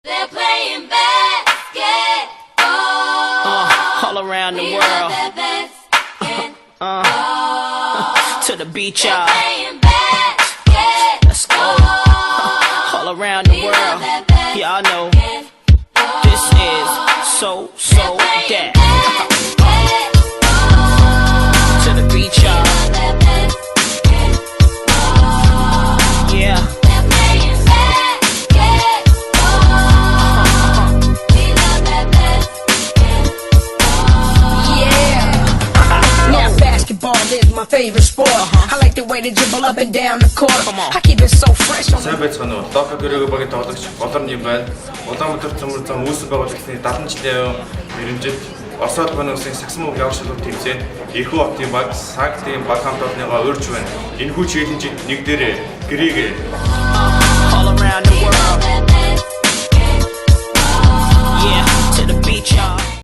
They're playing basketball all around the We world. love that basketball To the beach, They're y'all. playing basketball Let's go. All around the We love world. that Y'all know basketball this is so that. To the beach, y'all. Yeah. Now basketball is my favorite sport. I like the way they dribble up and down the court. I keep it so fresh on Сайн байцгаана уу? Дока гөрөөгөө багийн тоглогч Болорны байна. Улаанбаатар цөмөр зам үүсгэн байгуулалтын 70 жилийн ерөнхийд Орос улбаны улсын саксмог явуулшилгын тэмцээнд Эрхүү хотын баг Санктын баг хамт олонныгоо урьж байна. Энэхүү челленжид нэг дээр гэрээгээ All around the world.